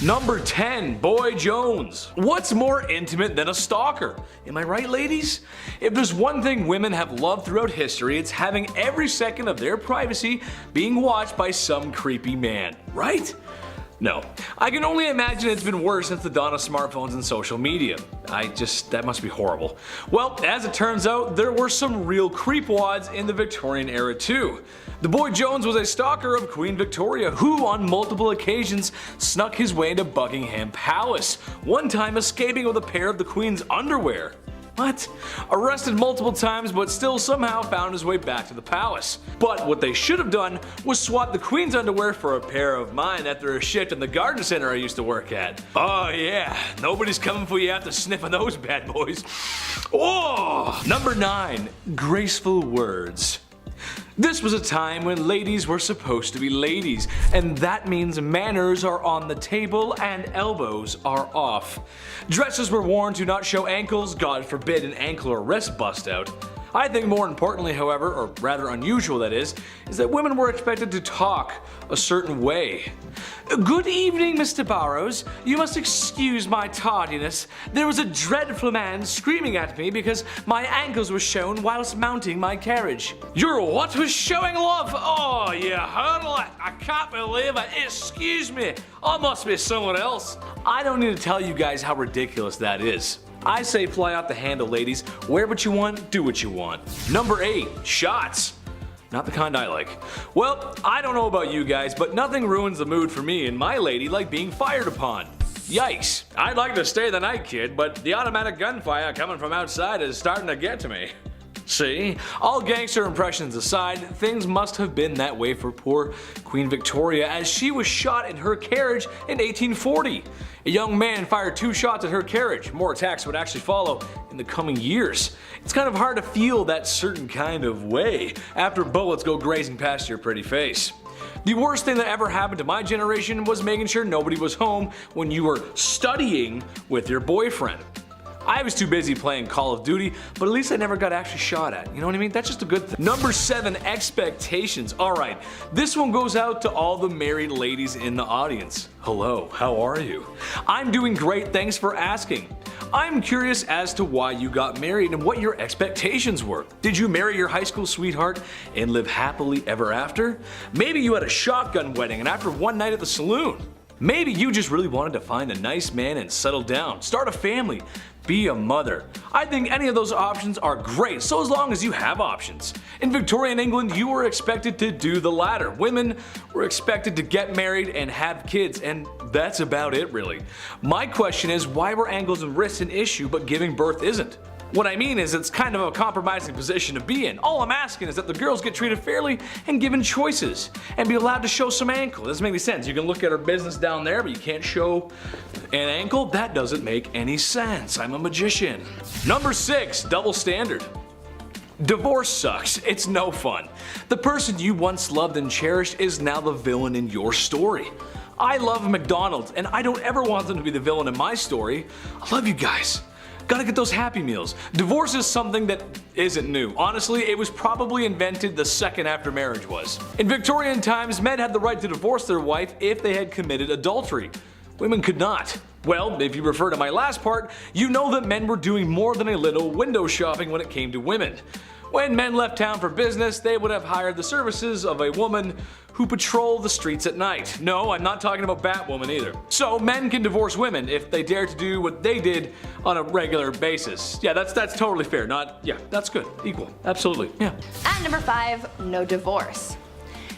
Number 10. Boy Jones. What's more intimate than a stalker? Am I right, ladies? If there's one thing women have loved throughout history, it's having every second of their privacy being watched by some creepy man, right? No. I can only imagine it's been worse since the dawn of smartphones and social media. That must be horrible. Well, as it turns out, there were some real creepwads in the Victorian era too. The Boy Jones was a stalker of Queen Victoria who on multiple occasions snuck his way into Buckingham Palace, one time escaping with a pair of the Queen's underwear. What? Arrested multiple times but still somehow found his way back to the palace. But what they should have done was swap the Queen's underwear for a pair of mine after a shift in the garden center I used to work at. Oh yeah, nobody's coming for you after sniffing those bad boys. Oh! Number 9. Graceful words. This was a time when ladies were supposed to be ladies, and that means manners are on the table and elbows are off. Dresses were worn to not show ankles, God forbid an ankle or wrist bust out. I think more importantly, however, or rather unusual that is that women were expected to talk a certain way. Good evening, Mr. Burrows. You must excuse my tardiness. There was a dreadful man screaming at me because my ankles were shown whilst mounting my carriage. Your what was showing, love? Oh, you hurdle it. I can't believe it. Excuse me. I must be someone else. I don't need to tell you guys how ridiculous that is. I say fly off the handle, ladies. Wear what you want, do what you want. Number 8. Shots. Not the kind I like. Well, I don't know about you guys, but nothing ruins the mood for me and my lady like being fired upon. Yikes. I'd like to stay the night, kid, but the automatic gunfire coming from outside is starting to get to me. See? All gangster impressions aside, things must have been that way for poor Queen Victoria as she was shot in her carriage in 1840. A young man fired 2 shots at her carriage. More attacks would actually follow in the coming years. It's kind of hard to feel that certain kind of way after bullets go grazing past your pretty face. The worst thing that ever happened to my generation was making sure nobody was home when you were studying with your boyfriend. I was too busy playing Call of Duty, but at least I never got actually shot at. You know what I mean? That's just a good thing. Number 7. Expectations. Alright, this one goes out to all the married ladies in the audience. Hello, how are you? I'm doing great, thanks for asking. I'm curious as to why you got married and what your expectations were. Did you marry your high school sweetheart and live happily ever after? Maybe you had a shotgun wedding and after one night at the saloon. Maybe you just really wanted to find a nice man and settle down, start a family, be a mother. I think any of those options are great, so as long as you have options. In Victorian England, you were expected to do the latter. Women were expected to get married and have kids, and that's about it really. My question is, why were ankles and wrists an issue but giving birth isn't? What I mean is it's kind of a compromising position to be in. All I'm asking is that the girls get treated fairly and given choices and be allowed to show some ankle. It doesn't make any sense. You can look at her business down there but you can't show an ankle? That doesn't make any sense. I'm a magician. Number 6. Double standard. Divorce sucks. It's no fun. The person you once loved and cherished is now the villain in your story. I love McDonald's and I don't ever want them to be the villain in my story. I love you guys. Gotta get those Happy Meals. Divorce is something that isn't new. Honestly, it was probably invented the second after marriage was. In Victorian times, men had the right to divorce their wife if they had committed adultery. Women could not. Well, if you refer to my last part, you know that men were doing more than a little window shopping when it came to women. When men left town for business, they would have hired the services of a woman who patrol the streets at night. No, I'm not talking about Batwoman either. So men can divorce women if they dare to do what they did on a regular basis. Yeah, that's totally fair. That's good. Equal. Absolutely. Yeah. At number 5, no divorce.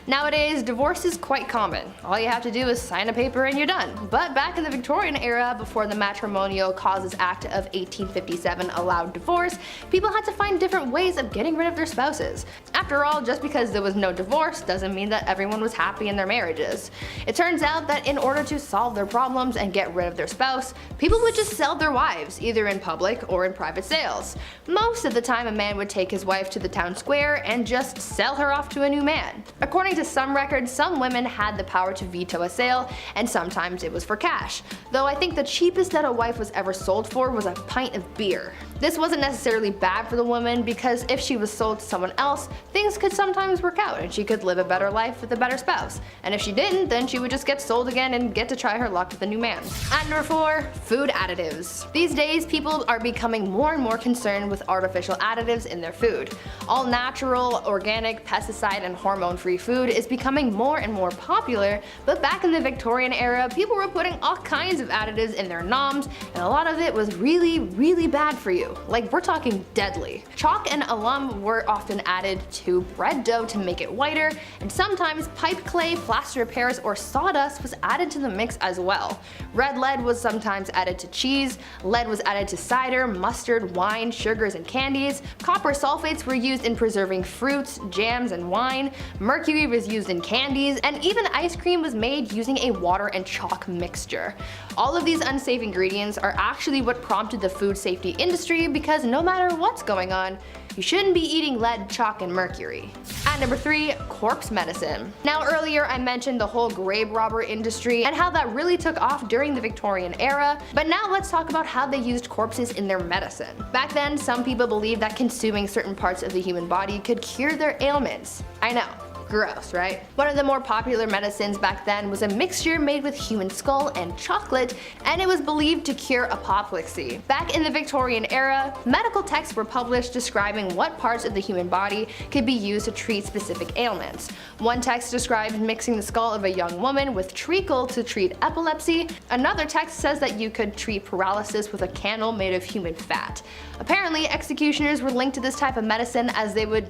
Nowadays, divorce is quite common. All you have to do is sign a paper and you're done. But back in the Victorian era, before the Matrimonial Causes Act of 1857 allowed divorce, people had to find different ways of getting rid of their spouses. After all, just because there was no divorce doesn't mean that everyone was happy in their marriages. It turns out that in order to solve their problems and get rid of their spouse, people would just sell their wives, either in public or in private sales. Most of the time, a man would take his wife to the town square and just sell her off to a new man. According to some records, some women had the power to veto a sale, and sometimes it was for cash. Though I think the cheapest that a wife was ever sold for was a pint of beer. This wasn't necessarily bad for the woman because if she was sold to someone else, things could sometimes work out and she could live a better life with a better spouse. And if she didn't, then she would just get sold again and get to try her luck with a new man. At number 4, food additives. These days, people are becoming more and more concerned with artificial additives in their food. All natural, organic, pesticide, and hormone-free food is becoming more and more popular, but back in the Victorian era, people were putting all kinds of additives in their noms, and a lot of it was really, really bad for you. Like, we're talking deadly. Chalk and alum were often added to bread dough to make it whiter, and sometimes pipe clay, plaster of Paris, or sawdust was added to the mix as well. Red lead was sometimes added to cheese, lead was added to cider, mustard, wine, sugars, and candies. Copper sulfates were used in preserving fruits, jams, and wine. Mercury was used in candies, and even ice cream was made using a water and chalk mixture. All of these unsafe ingredients are actually what prompted the food safety industry, because no matter what's going on, you shouldn't be eating lead, chalk, and mercury. At number 3, corpse medicine. Now earlier I mentioned the whole grave robber industry and how that really took off during the Victorian era, but now let's talk about how they used corpses in their medicine. Back then, some people believed that consuming certain parts of the human body could cure their ailments. I know. Gross, right? One of the more popular medicines back then was a mixture made with human skull and chocolate, and it was believed to cure apoplexy. Back in the Victorian era, medical texts were published describing what parts of the human body could be used to treat specific ailments. One text described mixing the skull of a young woman with treacle to treat epilepsy. Another text says that you could treat paralysis with a candle made of human fat. Apparently, executioners were linked to this type of medicine as they would,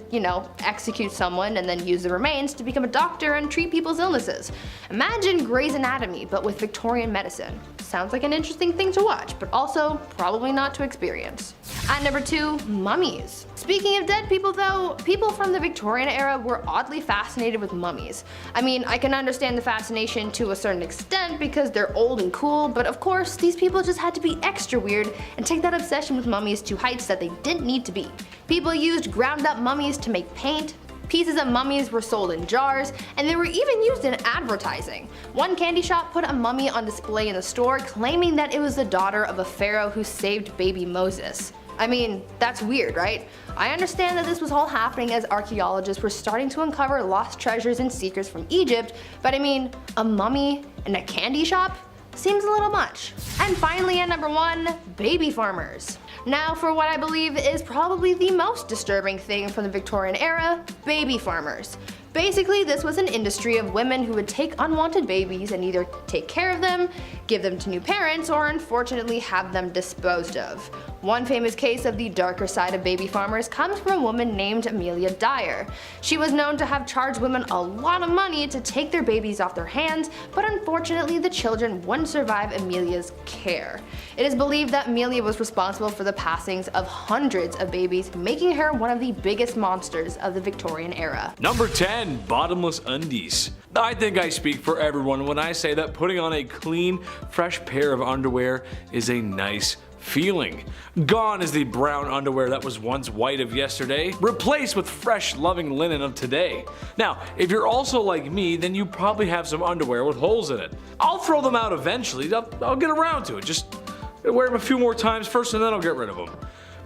execute someone and then use the remains to become a doctor and treat people's illnesses. Imagine Grey's Anatomy, but with Victorian medicine. Sounds like an interesting thing to watch, but also probably not to experience. At number 2, mummies. Speaking of dead people though, people from the Victorian era were oddly fascinated with mummies. I mean, I can understand the fascination to a certain extent because they're old and cool, but of course, these people just had to be extra weird and take that obsession with mummies to heights that they didn't need to be. People used ground up mummies to make paint. Pieces of mummies were sold in jars, and they were even used in advertising. One candy shop put a mummy on display in the store, claiming that it was the daughter of a pharaoh who saved baby Moses. I mean, that's weird, right? I understand that this was all happening as archaeologists were starting to uncover lost treasures and secrets from Egypt, but I mean, a mummy in a candy shop? Seems a little much. And finally at number 1, baby farmers. Now for what I believe is probably the most disturbing thing from the Victorian era, baby farmers. Basically, this was an industry of women who would take unwanted babies and either take care of them, give them to new parents, or unfortunately have them disposed of. One famous case of the darker side of baby farmers comes from a woman named Amelia Dyer. She was known to have charged women a lot of money to take their babies off their hands, but unfortunately the children wouldn't survive Amelia's care. It is believed that Amelia was responsible for the passings of hundreds of babies, making her one of the biggest monsters of the Victorian era. Number 10, bottomless undies. I think I speak for everyone when I say that putting on a clean, fresh pair of underwear is a nice feeling. Gone is the brown underwear that was once white of yesterday, replaced with fresh, loving linen of today. Now, if you're also like me, then you probably have some underwear with holes in it. I'll throw them out eventually, I'll get around to it, just wear them a few more times first and then I'll get rid of them.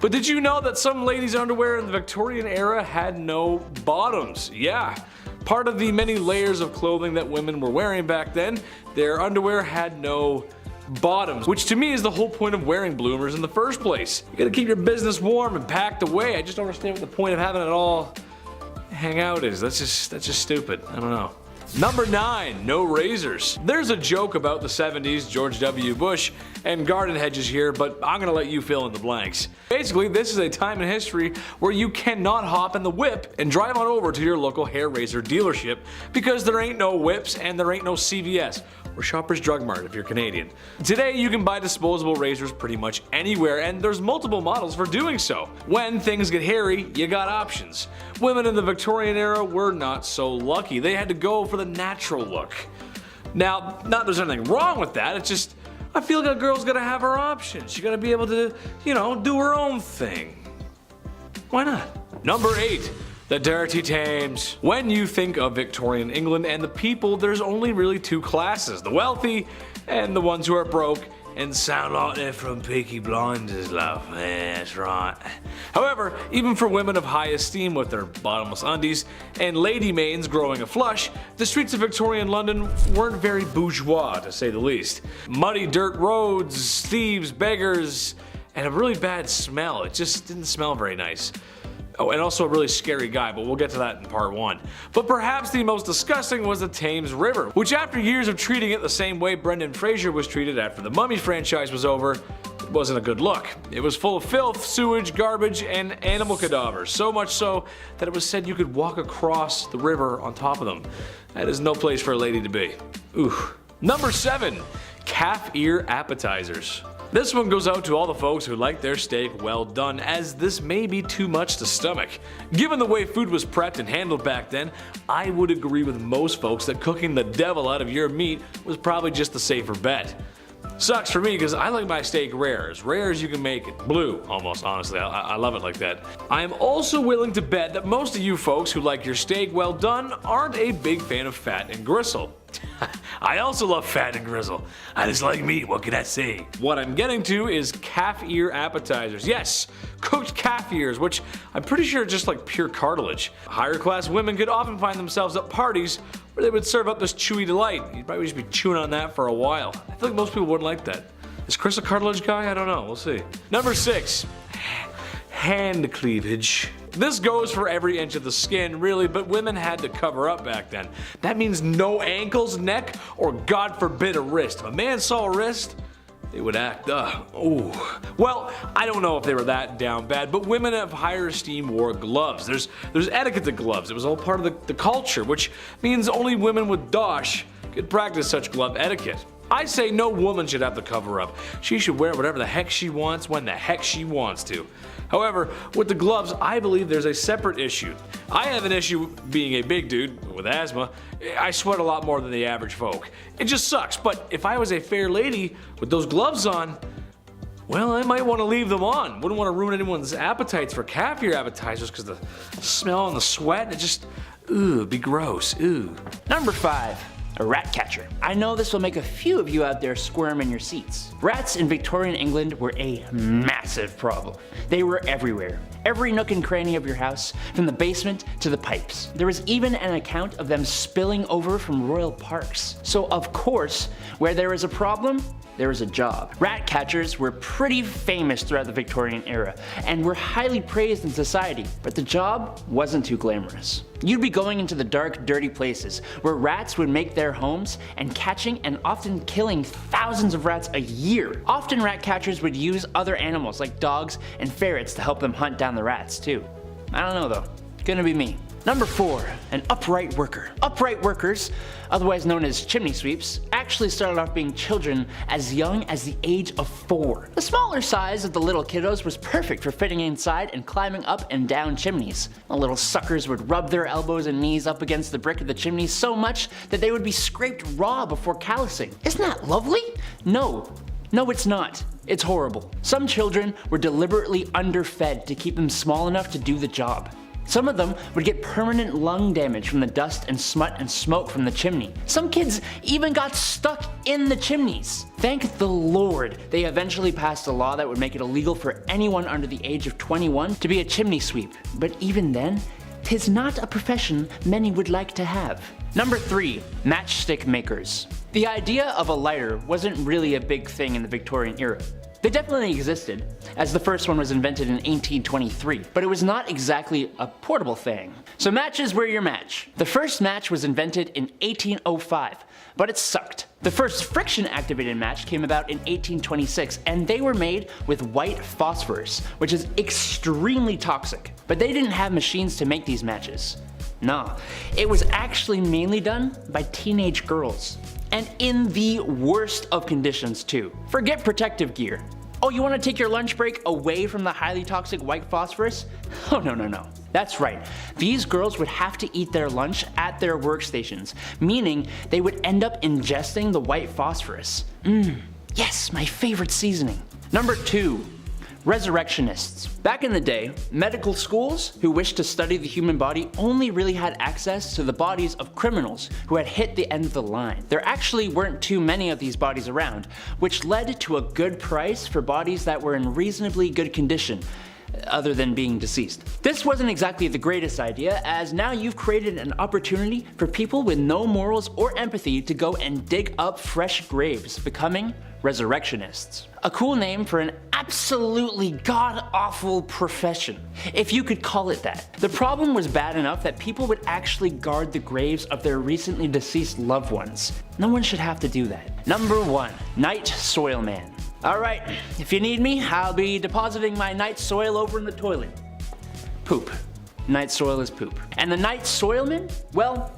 But did you know that some ladies' underwear in the Victorian era had no bottoms? Yeah. Part of the many layers of clothing that women were wearing back then, their underwear had no bottoms, which to me is the whole point of wearing bloomers in the first place. You gotta keep your business warm and packed away. I just don't understand what the point of having it all hang out is. That's just stupid. I don't know. Number 9, no razors. There's a joke about the 70s, George W. Bush, and garden hedges here, but I'm gonna let you fill in the blanks. Basically, this is a time in history where you cannot hop in the whip and drive on over to your local hair razor dealership because there ain't no whips and there ain't no CVS, or Shoppers Drug Mart if you're Canadian. Today you can buy disposable razors pretty much anywhere, and there's multiple models for doing so. When things get hairy, you got options. Women in the Victorian era were not so lucky. They had to go for the natural look. Now, not that there's anything wrong with that, it's just I feel like a girl's gotta have her options. She gotta be able to, do her own thing. Why not? Number 8. The dirty Thames. When you think of Victorian England and the people, there's only really two classes, the wealthy and the ones who are broke and sound like they're from Peaky Blinders, love. Yeah, that's right. However, even for women of high esteem with their bottomless undies and lady maidens growing a flush, the streets of Victorian London weren't very bourgeois, to say the least. Muddy dirt roads, thieves, beggars, and a really bad smell. It just didn't smell very nice. Oh, and also a really scary guy, but we'll get to that in part 1. But perhaps the most disgusting was the Thames River, which after years of treating it the same way Brendan Fraser was treated after the Mummy franchise was over, it wasn't a good look. It was full of filth, sewage, garbage, and animal cadavers, so much so that it was said you could walk across the river on top of them. That is no place for a lady to be. Ooh. Number 7. Calf ear appetizers. This one goes out to all the folks who like their steak well done, as this may be too much to stomach. Given the way food was prepped and handled back then, I would agree with most folks that cooking the devil out of your meat was probably just the safer bet. Sucks for me because I like my steak rare as you can make it. Blue, almost, honestly. I love it like that. I am also willing to bet that most of you folks who like your steak well done aren't a big fan of fat and gristle. I also love fat and grizzle. I just like meat, what can I say? What I'm getting to is calf ear appetizers. Yes, cooked calf ears, which I'm pretty sure are just like pure cartilage. Higher class women could often find themselves at parties where they would serve up this chewy delight. You'd probably just be chewing on that for a while. I feel like most people wouldn't like that. Is Chris a cartilage guy? I don't know, we'll see. Number 6. Hand cleavage. This goes for every inch of the skin, really, but women had to cover up back then. That means no ankles, neck, or God forbid a wrist. If a man saw a wrist, they would act, ooh. Well, I don't know if they were that down bad, but women of higher esteem wore gloves. There's etiquette to gloves. It was all part of the culture, which means only women with dosh could practice such glove etiquette. I say no woman should have to cover up. She should wear whatever the heck she wants when the heck she wants to. However, with the gloves, I believe there's a separate issue. I have an issue being a big dude with asthma. I sweat a lot more than the average folk. It just sucks, but if I was a fair lady with those gloves on, well, I might want to leave them on. Wouldn't want to ruin anyone's appetites for calf ear appetizers because the smell and the sweat, it just, it'd be gross, Number 5. A rat catcher. I know this will make a few of you out there squirm in your seats. Rats in Victorian England were a massive problem. They were everywhere. Every nook and cranny of your house, from the basement to the pipes. There was even an account of them spilling over from royal parks. So of course, where there is a problem, there is a job. Rat catchers were pretty famous throughout the Victorian era and were highly praised in society, but the job wasn't too glamorous. You'd be going into the dark, dirty places where rats would make their homes and catching and often killing thousands of rats a year. Often rat catchers would use other animals like dogs and ferrets to help them hunt down the rats too. I don't know though, gonna be me. Number 4, an upright worker. Upright workers, otherwise known as chimney sweeps, actually started off being children as young as the age of 4. The smaller size of the little kiddos was perfect for fitting inside and climbing up and down chimneys. The little suckers would rub their elbows and knees up against the brick of the chimney so much that they would be scraped raw before callousing. Isn't that lovely? No, it's not. It's horrible. Some children were deliberately underfed to keep them small enough to do the job. Some of them would get permanent lung damage from the dust and smut and smoke from the chimney. Some kids even got stuck in the chimneys. Thank the Lord they eventually passed a law that would make it illegal for anyone under the age of 21 to be a chimney sweep. But even then, 'tis not a profession many would like to have. Number 3, matchstick makers. The idea of a lighter wasn't really a big thing in the Victorian era. They definitely existed, as the first one was invented in 1823, but it was not exactly a portable thing. So matches were your match. The first match was invented in 1805, but it sucked. The first friction activated match came about in 1826, and they were made with white phosphorus, which is extremely toxic. But they didn't have machines to make these matches. No, it was actually mainly done by teenage girls. And in the worst of conditions too. Forget protective gear. Oh, you want to take your lunch break away from the highly toxic white phosphorus? Oh no. That's right. These girls would have to eat their lunch at their workstations, meaning they would end up ingesting the white phosphorus. Yes, my favorite seasoning. Number 2, Resurrectionists. Back in the day, medical schools who wished to study the human body only really had access to the bodies of criminals who had hit the end of the line. There actually weren't too many of these bodies around, which led to a good price for bodies that were in reasonably good condition, other than being deceased. This wasn't exactly the greatest idea, as now you've created an opportunity for people with no morals or empathy to go and dig up fresh graves, becoming resurrectionists. A cool name for an absolutely god-awful profession, if you could call it that. The problem was bad enough that people would actually guard the graves of their recently deceased loved ones. No one should have to do that. Number 1. Night Soil Man. Alright, if you need me, I'll be depositing my night soil over in the toilet. Poop. Night soil is poop. And the night soilman? Well,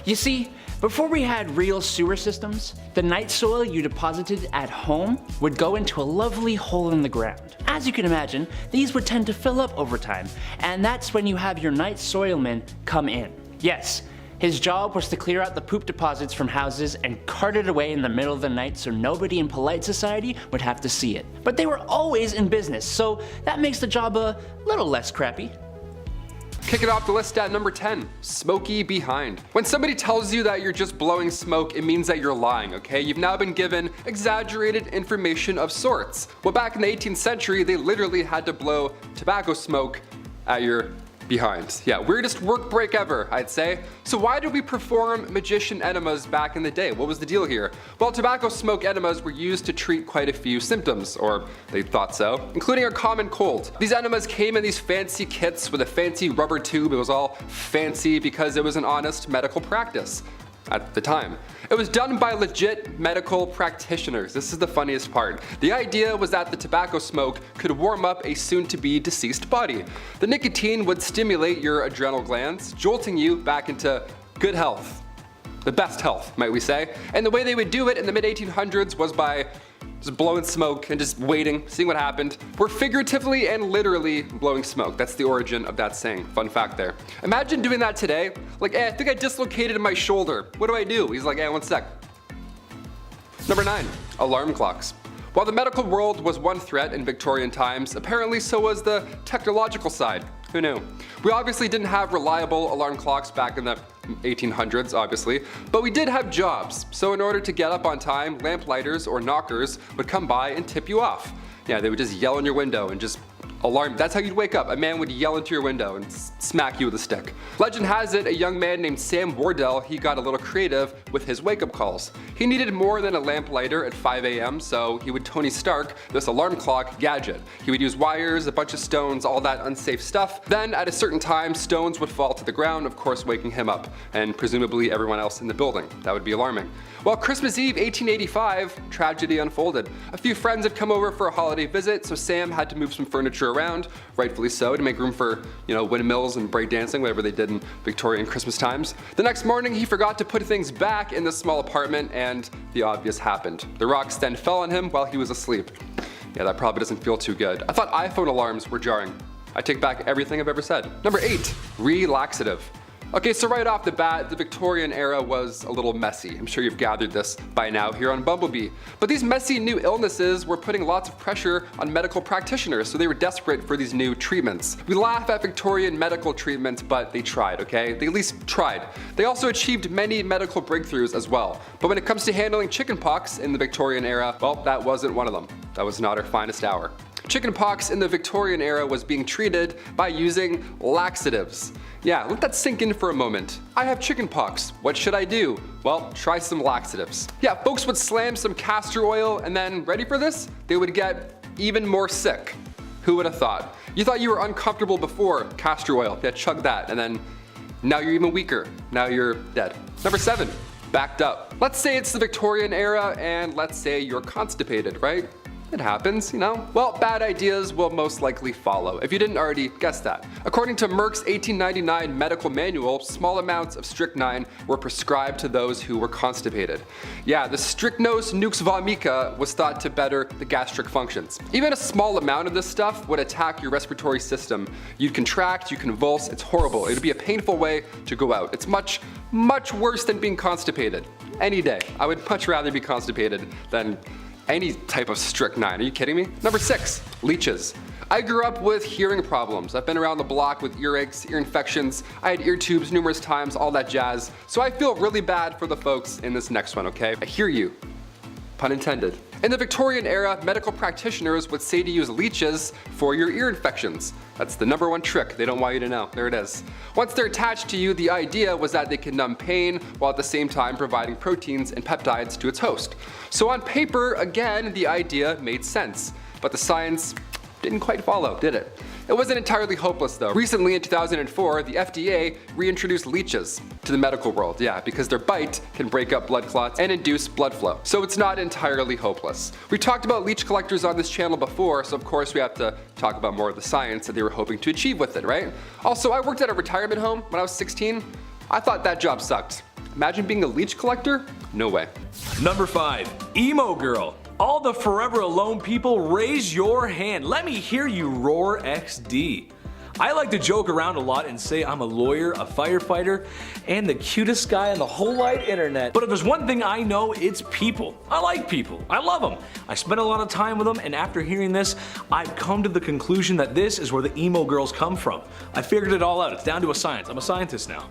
you see, before we had real sewer systems, the night soil you deposited at home would go into a lovely hole in the ground. As you can imagine, these would tend to fill up over time, and that's when you have your night soilman come in. Yes, his job was to clear out the poop deposits from houses and cart it away in the middle of the night so nobody in polite society would have to see it. But they were always in business, so that makes the job a little less crappy. Kicking off the list at number 10, smoky behind. When somebody tells you that you're just blowing smoke, it means that you're lying, okay? You've now been given exaggerated information of sorts. Well, back in the 18th century, they literally had to blow tobacco smoke at your behind. Yeah, weirdest work break ever, I'd say. So why did we perform magician enemas back in the day? What was the deal here? Well, tobacco smoke enemas were used to treat quite a few symptoms, or they thought so, including a common cold. These enemas came in these fancy kits with a fancy rubber tube. It was all fancy because it was an honest medical practice at the time. It was done by legit medical practitioners. This is the funniest part. The idea was that the tobacco smoke could warm up a soon-to-be deceased body. The nicotine would stimulate your adrenal glands, jolting you back into good health. The best health, might we say. And the way they would do it in the mid-1800s was by just blowing smoke and just waiting, seeing what happened. We're figuratively and literally blowing smoke. That's the origin of that saying. Fun fact there. Imagine doing that today. Like, I think I dislocated my shoulder. What do? He's like, one sec. Number 9, alarm clocks. While the medical world was one threat in Victorian times, apparently so was the technological side. Who knew? We obviously didn't have reliable alarm clocks back in the 1800s, obviously, but we did have jobs. So in order to get up on time, lamplighters or knockers would come by and tip you off. Yeah, they would just yell in your window and just alarm. That's how you'd wake up. A man would yell into your window and smack you with a stick. Legend has it, a young man named Sam Wardell, he got a little creative with his wake-up calls. He needed more than a lamplighter at 5 a.m., so he would Tony Stark this alarm clock gadget. He would use wires, a bunch of stones, all that unsafe stuff. Then at a certain time, stones would fall to the ground, of course waking him up, and presumably everyone else in the building. That would be alarming. Well, Christmas Eve 1885, tragedy unfolded. A few friends had come over for a holiday visit, so Sam had to move some furniture around, rightfully so, to make room for, windmills and breakdancing, whatever they did in Victorian Christmas times. The next morning, he forgot to put things back in the small apartment, and the obvious happened. The rocks then fell on him while he was asleep. Yeah, that probably doesn't feel too good. I thought iPhone alarms were jarring. I take back everything I've ever said. Number 8, relaxative. Okay, so right off the bat, the Victorian era was a little messy. I'm sure you've gathered this by now here on BumbleBee. But these messy new illnesses were putting lots of pressure on medical practitioners, so they were desperate for these new treatments. We laugh at Victorian medical treatments, but they tried, okay? They at least tried. They also achieved many medical breakthroughs as well. But when it comes to handling chickenpox in the Victorian era, well, that wasn't one of them. That was not our finest hour. Chickenpox in the Victorian era was being treated by using laxatives. Yeah, let that sink in for a moment. I have chickenpox. What should I do? Well, try some laxatives. Yeah, folks would slam some castor oil and then, ready for this? They would get even more sick. Who would have thought? You thought you were uncomfortable before castor oil. Yeah, chug that, and then now you're even weaker. Now you're dead. Number 7, backed up. Let's say it's the Victorian era and let's say you're constipated, right? It happens, Well, bad ideas will most likely follow, if you didn't already guess that. According to Merck's 1899 medical manual, small amounts of strychnine were prescribed to those who were constipated. Yeah, the strychnos nux vomica was thought to better the gastric functions. Even a small amount of this stuff would attack your respiratory system. You'd contract, you convulse, it's horrible. It would be a painful way to go out. It's much, much worse than being constipated. Any day. I would much rather be constipated than any type of strychnine. Are you kidding me? Number 6, leeches. I grew up with hearing problems. I've been around the block with earaches, ear infections, I had ear tubes numerous times, all that jazz. So I feel really bad for the folks in this next one, okay? I hear you. Pun intended. In the Victorian era, medical practitioners would say to use leeches for your ear infections. That's the #1 trick they don't want you to know. There it is. Once they're attached to you, the idea was that they can numb pain while at the same time providing proteins and peptides to its host. So on paper, again, the idea made sense. But the science didn't quite follow, did it? It wasn't entirely hopeless though. Recently in 2004, the FDA reintroduced leeches to the medical world, because their bite can break up blood clots and induce blood flow. So it's not entirely hopeless. We talked about leech collectors on this channel before, so of course we have to talk about more of the science that they were hoping to achieve with it, right? Also, I worked at a retirement home when I was 16. I thought that job sucked. Imagine being a leech collector? No way. Number 5, emo girl. All the forever alone people, raise your hand. Let me hear you roar XD. I like to joke around a lot and say I'm a lawyer, a firefighter, and the cutest guy on the whole wide internet. But if there's one thing I know, it's people. I like people. I love them. I spend a lot of time with them, and after hearing this, I've come to the conclusion that this is where the emo girls come from. I figured it all out. It's down to a science. I'm a scientist now.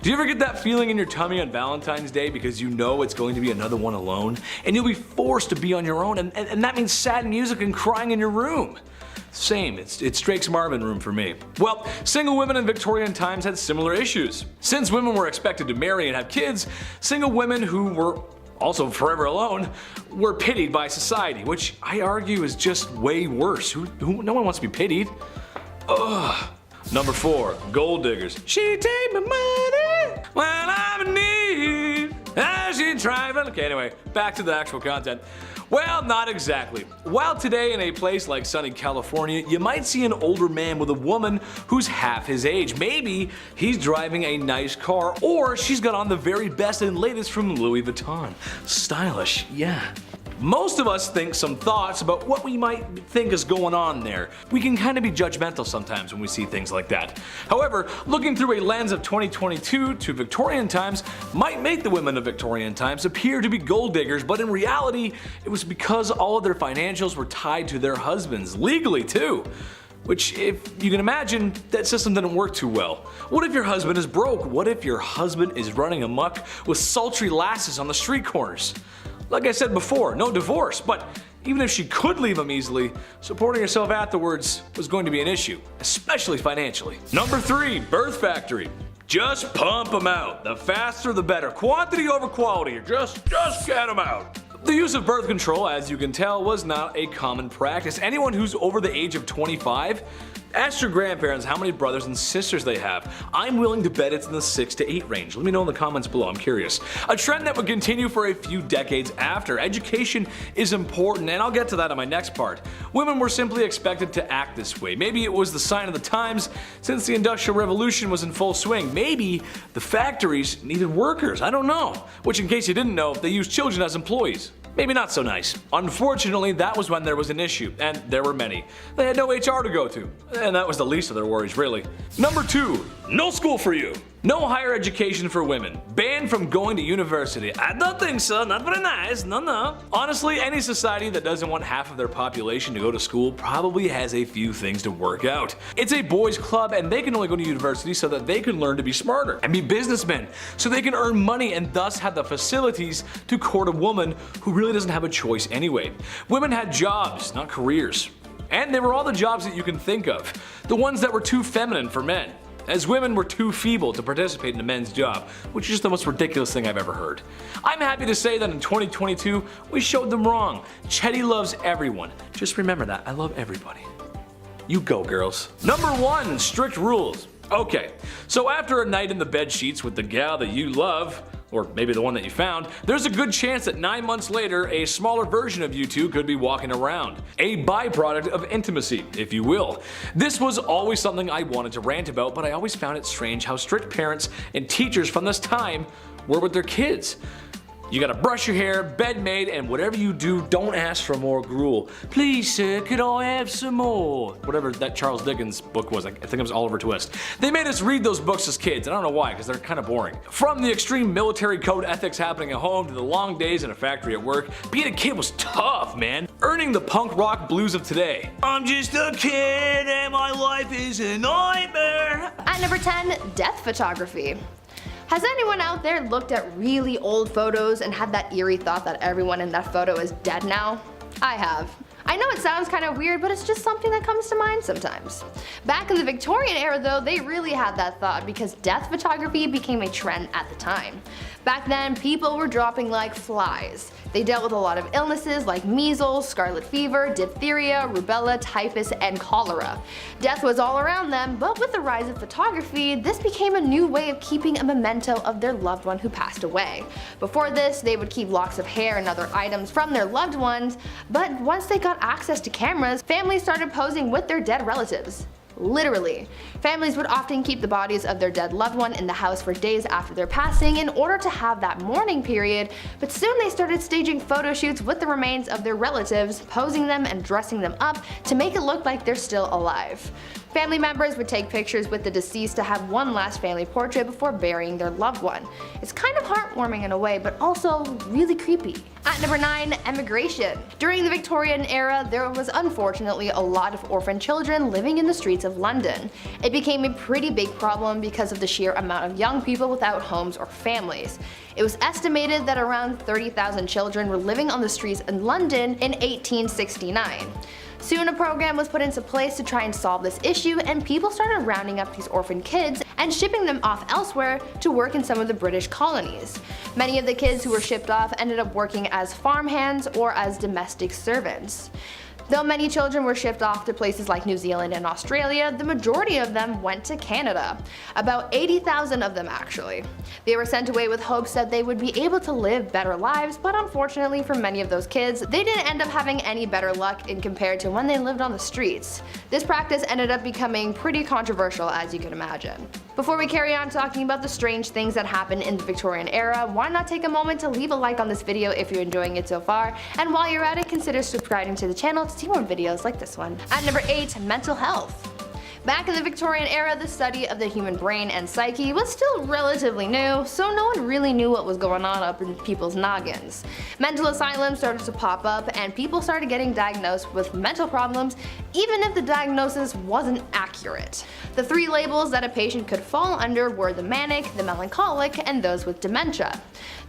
Do you ever get that feeling in your tummy on Valentine's Day because you know it's going to be another one alone? And you'll be forced to be on your own, and that means sad music and crying in your room. Same, it's Drake's Marvin room for me. Well, single women in Victorian times had similar issues. Since women were expected to marry and have kids, single women who were also forever alone were pitied by society, which I argue is just way worse. No one wants to be pitied. Ugh. Number 4, gold diggers. She take my money when I'm in need. She driving. Okay, anyway, back to the actual content. Well, not exactly. While today in a place like sunny California, you might see an older man with a woman who's half his age. Maybe he's driving a nice car, or she's got on the very best and latest from Louis Vuitton. Stylish, yeah. Most of us think some thoughts about what we might think is going on there. We can kind of be judgmental sometimes when we see things like that. However, looking through a lens of 2022 to Victorian times might make the women of Victorian times appear to be gold diggers, but in reality, it was because all of their financials were tied to their husbands, legally too. Which, if you can imagine, that system didn't work too well. What if your husband is broke? What if your husband is running amok with sultry lasses on the street corners? Like I said before, no divorce, but even if she could leave him easily, supporting herself afterwards was going to be an issue, especially financially. Number 3, birth factory. Just pump them out. The faster the better. Quantity over quality. Just get them out. The use of birth control, as you can tell, was not a common practice. Anyone who's over the age of 25, ask your grandparents how many brothers and sisters they have. I'm willing to bet it's in the 6 to 8 range. Let me know in the comments below, I'm curious. A trend that would continue for a few decades after. Education is important, and I'll get to that in my next part. Women were simply expected to act this way. Maybe it was the sign of the times since the Industrial Revolution was in full swing. Maybe the factories needed workers, I don't know. Which, in case you didn't know, they used children as employees. Maybe not so nice. Unfortunately, that was when there was an issue, and there were many. They had no HR to go to, and that was the least of their worries, really. Number 2, no school for you. No higher education for women. Banned from going to university. I don't think so, not very nice, no. Honestly, any society that doesn't want half of their population to go to school probably has a few things to work out. It's a boys' club, and they can only go to university so that they can learn to be smarter and be businessmen, so they can earn money and thus have the facilities to court a woman who really doesn't have a choice anyway. Women had jobs, not careers. And they were all the jobs that you can think of. The ones that were too feminine for men, as women were too feeble to participate in a men's job, which is just the most ridiculous thing I've ever heard. I'm happy to say that in 2022, we showed them wrong. Chetty loves everyone. Just remember that, I love everybody. You go, girls. Number 1, strict rules. Okay, so after a night in the bed sheets with the gal that you love, or maybe the one that you found, there's a good chance that 9 months later, a smaller version of you two could be walking around. A byproduct of intimacy, if you will. This was always something I wanted to rant about, but I always found it strange how strict parents and teachers from this time were with their kids. You gotta brush your hair, bed made, and whatever you do, don't ask for more gruel. Please sir, could I have some more? Whatever that Charles Dickens book was, I think it was Oliver Twist. They made us read those books as kids, and I don't know why, because they're kind of boring. From the extreme military code ethics happening at home to the long days in a factory at work, being a kid was tough, man. Earning the punk rock blues of today. I'm just a kid and my life is a nightmare. At number 10, death photography. Has anyone out there looked at really old photos and had that eerie thought that everyone in that photo is dead now? I have. I know it sounds kind of weird, but it's just something that comes to mind sometimes. Back in the Victorian era though, they really had that thought because death photography became a trend at the time. Back then, people were dropping like flies. They dealt with a lot of illnesses like measles, scarlet fever, diphtheria, rubella, typhus, and cholera. Death was all around them, but with the rise of photography, this became a new way of keeping a memento of their loved one who passed away. Before this, they would keep locks of hair and other items from their loved ones, but once they got access to cameras, families started posing with their dead relatives. Literally. Families would often keep the bodies of their dead loved one in the house for days after their passing in order to have that mourning period, but soon they started staging photo shoots with the remains of their relatives, posing them and dressing them up to make it look like they're still alive. Family members would take pictures with the deceased to have one last family portrait before burying their loved one. It's kind of heartwarming in a way, but also really creepy. At number 9, emigration. During the Victorian era, there was unfortunately a lot of orphan children living in the streets of London. It became a pretty big problem because of the sheer amount of young people without homes or families. It was estimated that around 30,000 children were living on the streets in London in 1869. Soon a program was put into place to try and solve this issue, and people started rounding up these orphan kids and shipping them off elsewhere to work in some of the British colonies. Many of the kids who were shipped off ended up working as farmhands or as domestic servants. Though many children were shipped off to places like New Zealand and Australia, the majority of them went to Canada. About 80,000 of them actually. They were sent away with hopes that they would be able to live better lives, but unfortunately for many of those kids, they didn't end up having any better luck in compared to when they lived on the streets. This practice ended up becoming pretty controversial, as you can imagine. Before we carry on talking about the strange things that happened in the Victorian era, why not take a moment to leave a like on this video if you're enjoying it so far, and while you're at it, consider subscribing to the channel to see more videos like this one. At number 8, mental health. Back in the Victorian era, the study of the human brain and psyche was still relatively new, so no one really knew what was going on up in people's noggins. Mental asylums started to pop up, and people started getting diagnosed with mental problems even if the diagnosis wasn't accurate. The 3 labels that a patient could fall under were the manic, the melancholic, and those with dementia.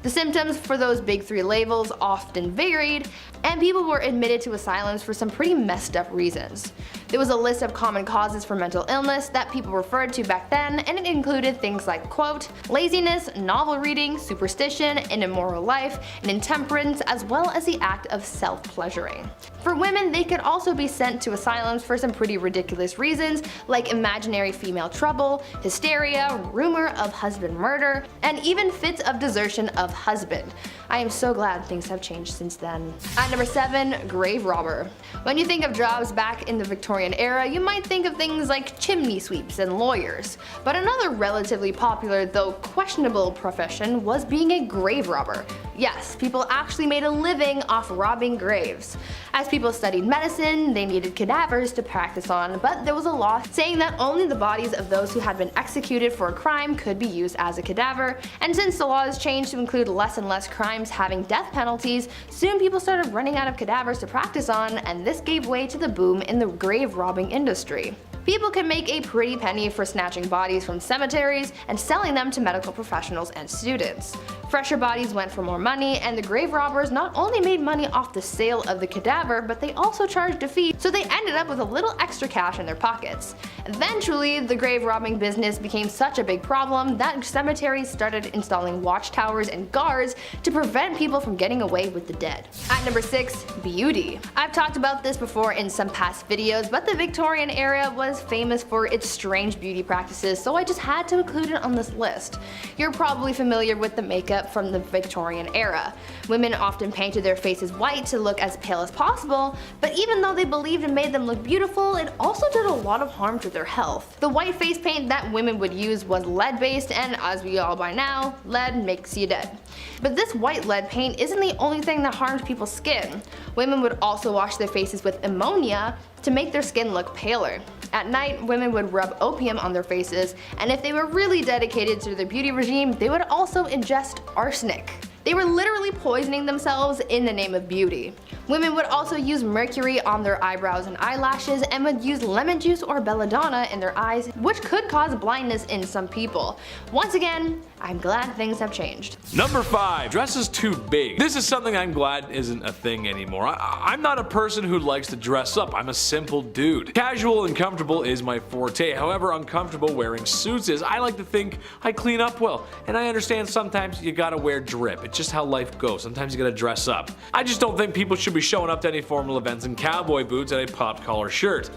The symptoms for those big 3 labels often varied, and people were admitted to asylums for some pretty messed up reasons. There was a list of common causes for mental illness that people referred to back then, and it included things like, quote, laziness, novel reading, superstition, an immoral life, and intemperance, as well as the act of self-pleasuring. For women, they could also be sent to asylums for some pretty ridiculous reasons, like imaginary female trouble, hysteria, rumor of husband murder, and even fits of desertion of husband. I am so glad things have changed since then. At number 7, grave robber. When you think of jobs back in the Victorian era, you might think of things like chimney sweeps and lawyers. But another relatively popular, though questionable profession was being a grave robber. Yes, people actually made a living off robbing graves. As people studied medicine, they needed cadavers to practice on, but there was a law saying that only the bodies of those who had been executed for a crime could be used as a cadaver, and since the laws changed to include less and less crimes having death penalties, soon people started running out of cadavers to practice on, and this gave way to the boom in the grave robbing industry. People could make a pretty penny for snatching bodies from cemeteries and selling them to medical professionals and students. Fresher bodies went for more money, and the grave robbers not only made money off the sale of the cadaver, but they also charged a fee, so they ended up with a little extra cash in their pockets. Eventually, the grave robbing business became such a big problem that cemeteries started installing watchtowers and guards to prevent people from getting away with the dead. At number 6, beauty. I've talked about this before in some past videos, but the Victorian era was was famous for its strange beauty practices, so I just had to include it on this list. You're probably familiar with the makeup from the Victorian era. Women often painted their faces white to look as pale as possible, but even though they believed it made them look beautiful, it also did a lot of harm to their health. The white face paint that women would use was lead based, and as we all by now, lead makes you dead. But this white lead paint isn't the only thing that harmed people's skin. Women would also wash their faces with ammonia to make their skin look paler. At night, women would rub opium on their faces, and if they were really dedicated to their beauty regime, they would also ingest arsenic. They were literally poisoning themselves in the name of beauty. Women would also use mercury on their eyebrows and eyelashes, and would use lemon juice or belladonna in their eyes, which could cause blindness in some people. Once again, I'm glad things have changed. Number 5, dresses too big. This is something I'm glad isn't a thing anymore. I'm not a person who likes to dress up. I'm a simple dude. Casual and comfortable is my forte. However uncomfortable wearing suits is, I like to think I clean up well. And I understand sometimes you gotta wear drip. It's just how life goes. Sometimes you gotta dress up. I just don't think people should be showing up to any formal events in cowboy boots and a popped collar shirt.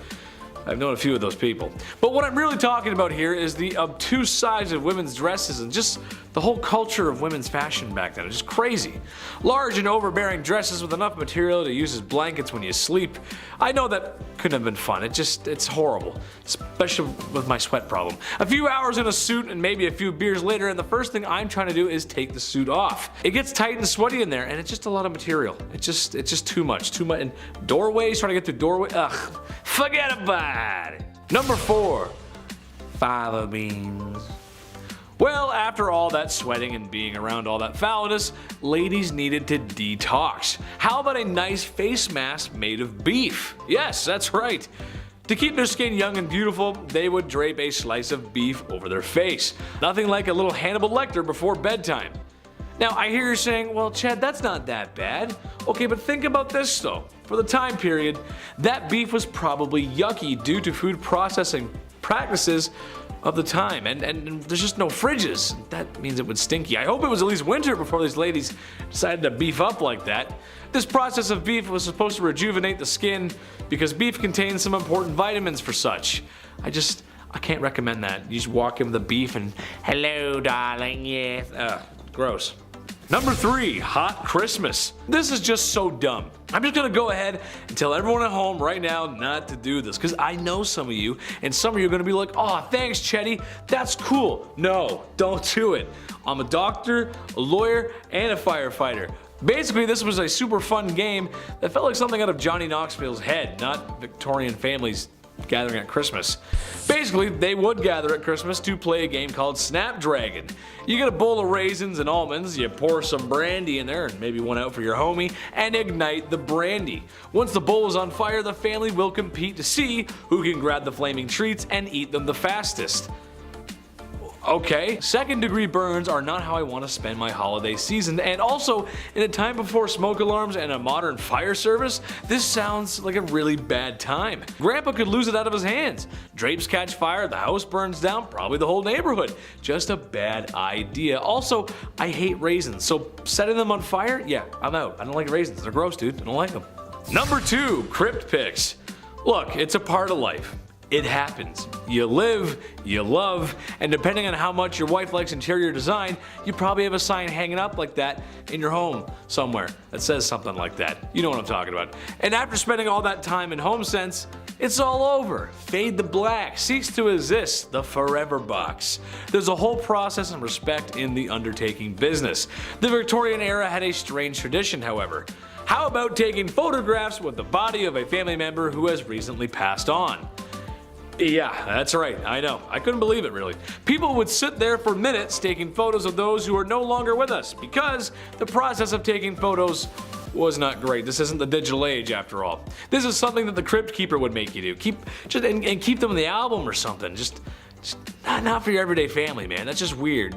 I've known a few of those people. But what I'm really talking about here is the obtuse size of women's dresses and just the whole culture of women's fashion back then. It's just crazy. Large and overbearing dresses with enough material to use as blankets when you sleep. I know that couldn't have been fun. It's horrible. Especially with my sweat problem. A few hours in a suit and maybe a few beers later, and the first thing I'm trying to do is take the suit off. It gets tight and sweaty in there, and it's just a lot of material. It's just too much. And doorways, trying to get through doorway. Ugh. Forget about it. Number 4, fava beans. Well, after all that sweating and being around all that foulness, ladies needed to detox. How about a nice face mask made of beef? Yes, that's right. To keep their skin young and beautiful, they would drape a slice of beef over their face. Nothing like a little Hannibal Lecter before bedtime. Now, I hear you saying, well, Chad, that's not that bad. Okay, but think about this though. For the time period, that beef was probably yucky due to food processing practices of the time, and there's just no fridges. That means it would stinky. I hope it was at least winter before these ladies decided to beef up like that. This process of beef was supposed to rejuvenate the skin because beef contains some important vitamins for such. I can't recommend that. You just walk in with the beef and, hello darling, yes. Gross. Number 3, hot Christmas. This is just so dumb. I'm just gonna go ahead and tell everyone at home right now not to do this, because I know some of you, and some of you are gonna be like, oh, thanks, Chetty, that's cool. No, don't do it. I'm a doctor, a lawyer, and a firefighter. Basically, this was a super fun game that felt like something out of Johnny Knoxville's head, not Victorian families gathering at Christmas. Basically, they would gather at Christmas to play a game called Snapdragon. You get a bowl of raisins and almonds, you pour some brandy in there and maybe one out for your homie, and ignite the brandy. Once the bowl is on fire, the family will compete to see who can grab the flaming treats and eat them the fastest. Okay, second-degree burns are not how I want to spend my holiday season, and also, in a time before smoke alarms and a modern fire service, this sounds like a really bad time. Grandpa could lose it out of his hands. Drapes catch fire, the house burns down, probably the whole neighborhood. Just a bad idea. Also, I hate raisins, so setting them on fire? Yeah, I'm out. I don't like raisins. They're gross, dude. I don't like them. Number 2, crypt pics. Look, it's a part of life. It happens. You live, you love, and depending on how much your wife likes interior design, you probably have a sign hanging up like that in your home somewhere that says something like that. You know what I'm talking about. And after spending all that time in HomeSense, it's all over. Fade to black, cease to exist, the forever box. There's a whole process and respect in the undertaking business. The Victorian era had a strange tradition, however. How about taking photographs with the body of a family member who has recently passed on? Yeah, that's right, I know. I couldn't believe it, really. People would sit there for minutes taking photos of those who are no longer with us because the process of taking photos was not great. This isn't the digital age, after all. This is something that the crypt keeper would make you do. Keep them in the album or something. Just not for your everyday family, man. That's just weird.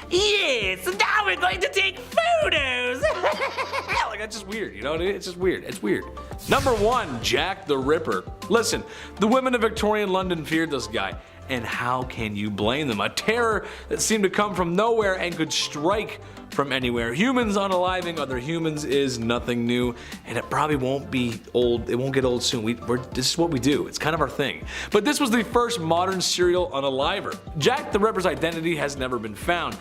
Yes, so now we're going to take photos. Like, that's just weird, you know? It's just weird. It's weird. Number 1, Jack the Ripper. Listen, the women of Victorian London feared this guy, and how can you blame them? A terror that seemed to come from nowhere and could strike from anywhere. Humans unaliving other humans is nothing new, and it probably won't be old. It won't get old soon. This is what we do. It's kind of our thing. But this was the first modern serial unaliver. Jack the Ripper's identity has never been found.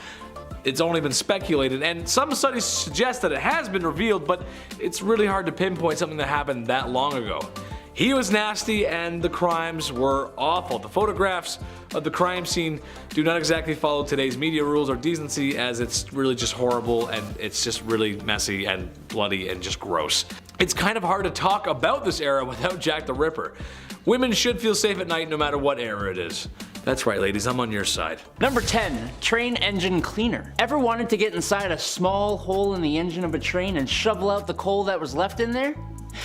It's only been speculated, and some studies suggest that it has been revealed, but it's really hard to pinpoint something that happened that long ago. He was nasty and the crimes were awful. The photographs of the crime scene do not exactly follow today's media rules or decency, as it's really just horrible and it's just really messy and bloody and just gross. It's kind of hard to talk about this era without Jack the Ripper. Women should feel safe at night no matter what era it is. That's right, ladies, I'm on your side. Number 10, train engine cleaner. Ever wanted to get inside a small hole in the engine of a train and shovel out the coal that was left in there?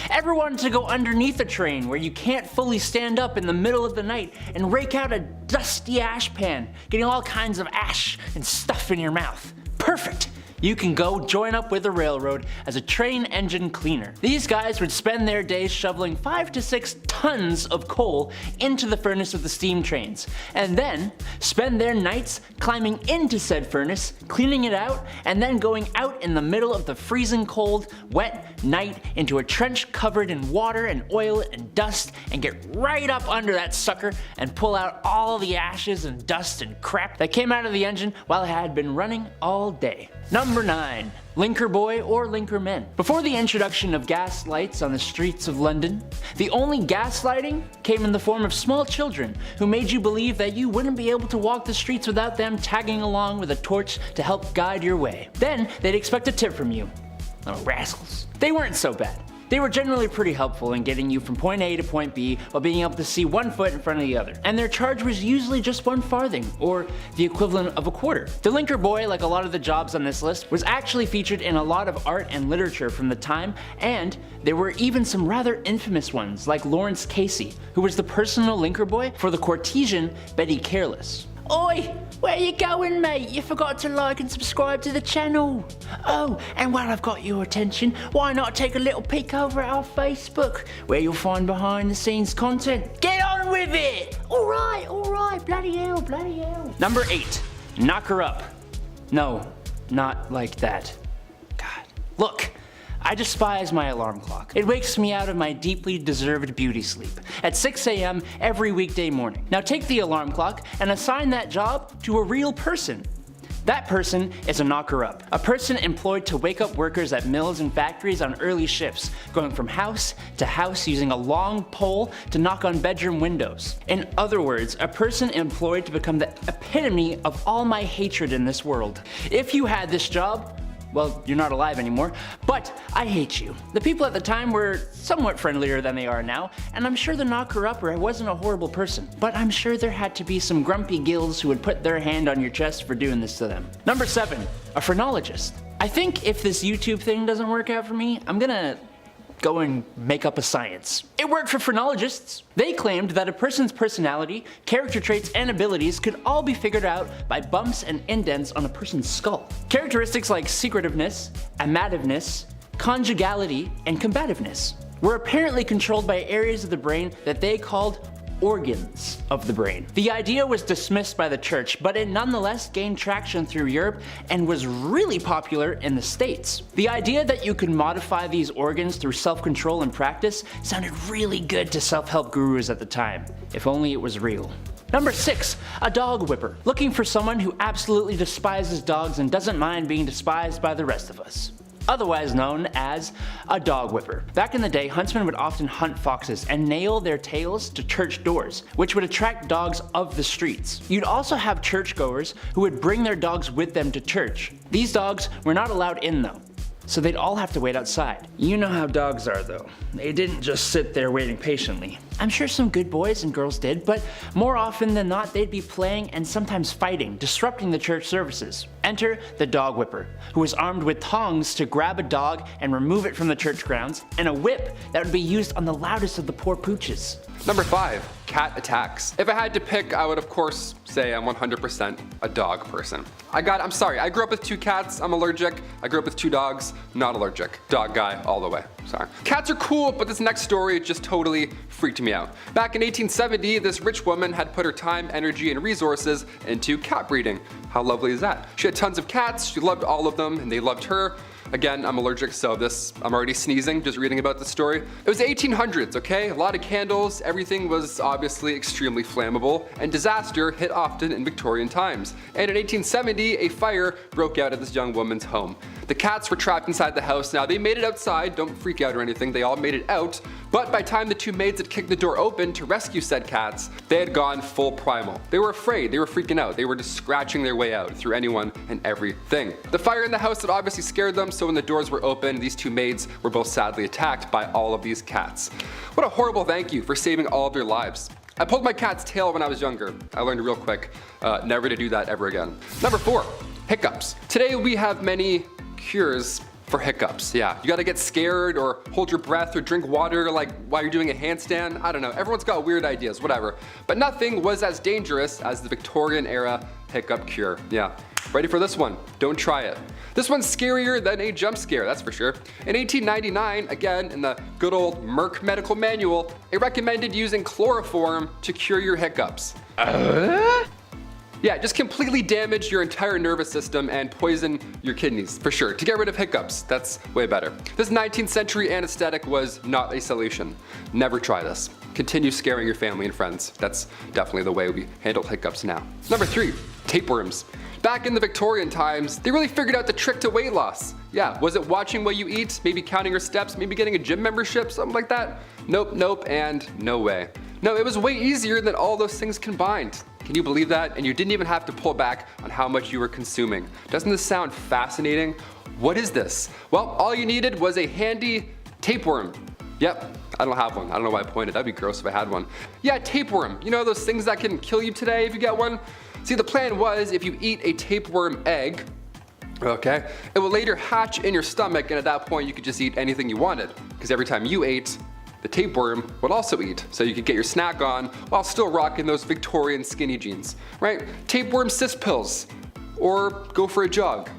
Ever wanted to go underneath a train where you can't fully stand up in the middle of the night and rake out a dusty ash pan, getting all kinds of ash and stuff in your mouth? Perfect! You can go join up with the railroad as a train engine cleaner. These guys would spend their days shoveling 5 to 6 tons of coal into the furnace of the steam trains, and then spend their nights climbing into said furnace, cleaning it out, and then going out in the middle of the freezing cold, wet night into a trench covered in water and oil and dust, and get right up under that sucker and pull out all the ashes and dust and crap that came out of the engine while it had been running all day. Number 9. Linker boy or linker men. Before the introduction of gas lights on the streets of London, the only gaslighting came in the form of small children who made you believe that you wouldn't be able to walk the streets without them tagging along with a torch to help guide your way. Then they'd expect a tip from you. Little rascals. They weren't so bad. They were generally pretty helpful in getting you from point A to point B while being able to see one foot in front of the other. And their charge was usually just 1 farthing, or the equivalent of a quarter. The linker boy, like a lot of the jobs on this list, was actually featured in a lot of art and literature from the time, and there were even some rather infamous ones, like Lawrence Casey, who was the personal linker boy for the courtesan Betty Careless. Oi! Where you going, mate? You forgot to like and subscribe to the channel. Oh, and while I've got your attention, why not take a little peek over at our Facebook, where you'll find behind the scenes content. Get on with it! Alright, bloody hell. Number 8, knock her up. No, not like that. God. Look. I despise my alarm clock. It wakes me out of my deeply deserved beauty sleep at 6 a.m. every weekday morning. Now take the alarm clock and assign that job to a real person. That person is a knocker-up, a person employed to wake up workers at mills and factories on early shifts, going from house to house using a long pole to knock on bedroom windows. In other words, a person employed to become the epitome of all my hatred in this world. If you had this job, well, you're not alive anymore, but I hate you. The people at the time were somewhat friendlier than they are now, and I'm sure the knocker-upper wasn't a horrible person, but I'm sure there had to be some grumpy gills who would put their hand on your chest for doing this to them. Number 7, a phrenologist. I think if this YouTube thing doesn't work out for me, I'm gonna go and make up a science. It worked for phrenologists. They claimed that a person's personality, character traits, and abilities could all be figured out by bumps and indents on a person's skull. Characteristics like secretiveness, amativeness, conjugality, and combativeness were apparently controlled by areas of the brain that they called organs of the brain. The idea was dismissed by the church, but it nonetheless gained traction through Europe and was really popular in the States. The idea that you could modify these organs through self-control and practice sounded really good to self-help gurus at the time, if only it was real. Number 6, a dog whipper. Looking for someone who absolutely despises dogs and doesn't mind being despised by the rest of us. Otherwise known as a dog whipper. Back in the day, huntsmen would often hunt foxes and nail their tails to church doors, which would attract dogs of the streets. You'd also have churchgoers who would bring their dogs with them to church. These dogs were not allowed in though, so they'd all have to wait outside. You know how dogs are though. They didn't just sit there waiting patiently. I'm sure some good boys and girls did, but more often than not they'd be playing and sometimes fighting, disrupting the church services. Enter the dog whipper, who was armed with tongs to grab a dog and remove it from the church grounds, and a whip that would be used on the loudest of the poor pooches. Number 5, cat attacks. If I had to pick, I would of course say I'm 100% a dog person. I'm sorry, I grew up with 2 cats, I'm allergic. I grew up with 2 dogs, not allergic. Dog guy all the way, sorry. Cats are cool, but this next story just totally freaked me out. Back in 1870, this rich woman had put her time, energy, and resources into cat breeding. How lovely is that? She had tons of cats, she loved all of them, and they loved her. Again, I'm allergic, so I'm already sneezing just reading about this story. It was the 1800s, okay? A lot of candles, everything was obviously extremely flammable, and disaster hit often in Victorian times. And in 1870, a fire broke out at this young woman's home. The cats were trapped inside the house. Now, they made it outside, don't freak out or anything, they all made it out, but by the time the 2 maids had kicked the door open to rescue said cats, they had gone full primal. They were afraid, they were freaking out, they were just scratching their way out through anyone and everything. The fire in the house had obviously scared them, so when the doors were open, these 2 maids were both sadly attacked by all of these cats. What a horrible thank you for saving all of their lives. I pulled my cat's tail when I was younger. I learned real quick, never to do that ever again. Number 4, hiccups. Today we have many cures for hiccups. Yeah, you gotta get scared or hold your breath or drink water like while you're doing a handstand. I don't know, everyone's got weird ideas, whatever. But nothing was as dangerous as the Victorian era hiccup cure. Yeah, ready for this one? Don't try it. This one's scarier than a jump scare, that's for sure. In 1899, again in the good old Merck medical manual, it recommended using chloroform to cure your hiccups. Yeah, just completely damage your entire nervous system and poison your kidneys, for sure. To get rid of hiccups, that's way better. This 19th century anesthetic was not a solution. Never try this. Continue scaring your family and friends. That's definitely the way we handle hiccups now. Number 3, tapeworms. Back in the Victorian times, they really figured out the trick to weight loss. Yeah, was it watching what you eat, maybe counting your steps, maybe getting a gym membership, something like that? Nope, and no way. No, it was way easier than all those things combined. Can you believe that? And you didn't even have to pull back on how much you were consuming. Doesn't this sound fascinating? What is this? Well, all you needed was a handy tapeworm. Yep, I don't have one. I don't know why I pointed. That'd be gross if I had one. Yeah, tapeworm. You know those things that can kill you today if you get one? See, the plan was if you eat a tapeworm egg, okay, it will later hatch in your stomach, and at that point you could just eat anything you wanted. Because every time you ate, the tapeworm would also eat, so you could get your snack on while still rocking those Victorian skinny jeans, right? Tapeworm cyst pills, or go for a jog.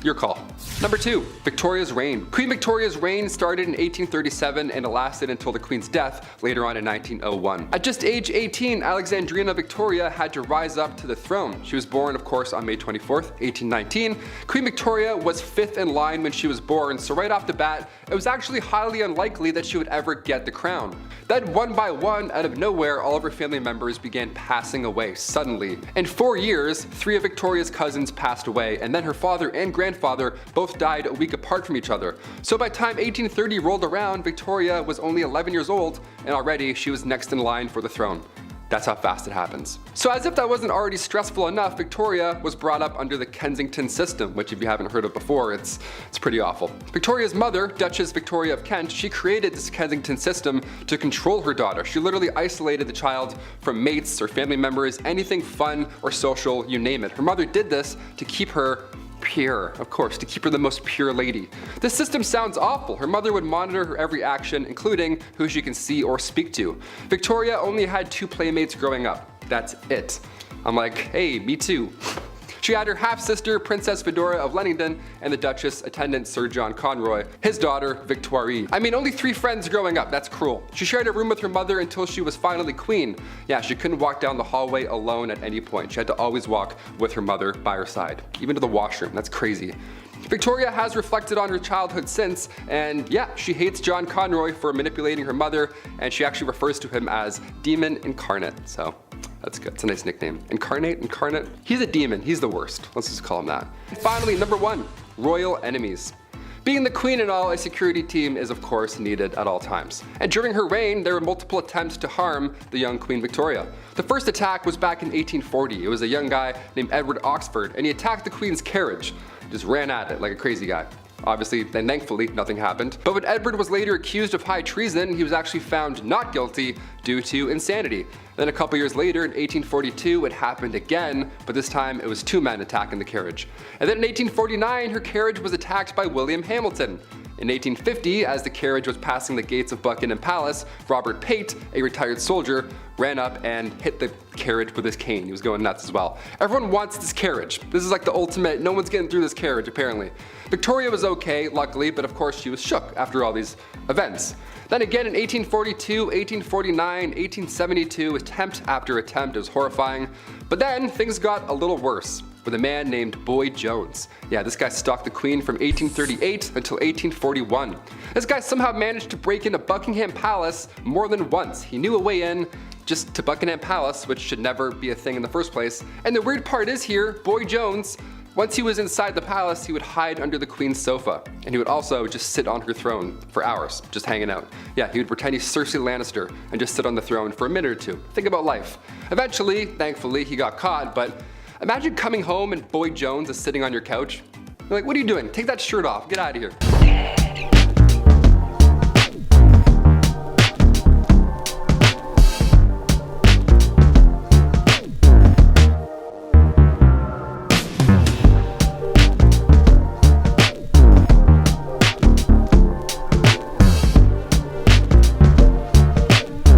Your call. Number 2, Victoria's reign. Queen Victoria's reign started in 1837 and it lasted until the Queen's death later on in 1901. At just age 18, Alexandrina Victoria had to rise up to the throne. She was born, of course, on May 24th, 1819. Queen Victoria was 5th in line when she was born, so right off the bat, it was actually highly unlikely that she would ever get the crown. Then one by one, out of nowhere, all of her family members began passing away suddenly. In 4 years, 3 of Victoria's cousins passed away, and then her father and grandfather both died a week apart from each other. So by the time 1830 rolled around, Victoria was only 11 years old, and already she was next in line for the throne. That's how fast it happens. So as if that wasn't already stressful enough, Victoria was brought up under the Kensington system, which if you haven't heard of before, it's pretty awful. Victoria's mother, Duchess Victoria of Kent, she created this Kensington system to control her daughter. She literally isolated the child from mates or family members, anything fun or social, you name it. Her mother did this to keep her pure, of course, to keep her the most pure lady. This system sounds awful. Her mother would monitor her every action, including who she can see or speak to. Victoria only had 2 playmates growing up. That's it. I'm like, hey, me too. She had her half-sister, Princess Fedora of Leamington, and the Duchess attendant Sir John Conroy, his daughter, Victoire. I mean, only 3 friends growing up, that's cruel. She shared a room with her mother until she was finally queen. Yeah, she couldn't walk down the hallway alone at any point. She had to always walk with her mother by her side, even to the washroom. That's crazy. Victoria has reflected on her childhood since, and yeah, she hates John Conroy for manipulating her mother, and she actually refers to him as Demon Incarnate, so that's good. It's a nice nickname. Incarnate? He's a demon. He's the worst. Let's just call him that. And finally, number 1, royal enemies. Being the queen and all, a security team is of course needed at all times. And during her reign, there were multiple attempts to harm the young Queen Victoria. The first attack was back in 1840. It was a young guy named Edward Oxford, and he attacked the Queen's carriage. Just ran at it like a crazy guy. Obviously, and thankfully, nothing happened. But when Edward was later accused of high treason, he was actually found not guilty due to insanity. Then a couple years later, in 1842, it happened again, but this time it was 2 men attacking the carriage. And then in 1849, her carriage was attacked by William Hamilton. In 1850, as the carriage was passing the gates of Buckingham Palace, Robert Pate, a retired soldier, ran up and hit the carriage with his cane. He was going nuts as well. Everyone wants this carriage. This is like the ultimate, no one's getting through this carriage apparently. Victoria was okay, luckily, but of course she was shook after all these events. Then again in 1842, 1849, 1872, attempt after attempt. It was horrifying. But then things got a little worse with a man named Boy Jones. Yeah, this guy stalked the Queen from 1838 until 1841. This guy somehow managed to break into Buckingham Palace more than once. He knew a way in just to Buckingham Palace, which should never be a thing in the first place. And the weird part is here, Boy Jones, once he was inside the palace, he would hide under the Queen's sofa. And he would also just sit on her throne for hours, just hanging out. Yeah, he would pretend he's Cersei Lannister and just sit on the throne for a minute or two. Think about life. Eventually, thankfully, he got caught, but imagine coming home and Boy Jones is sitting on your couch. You're like, what are you doing? Take that shirt off, get out of here.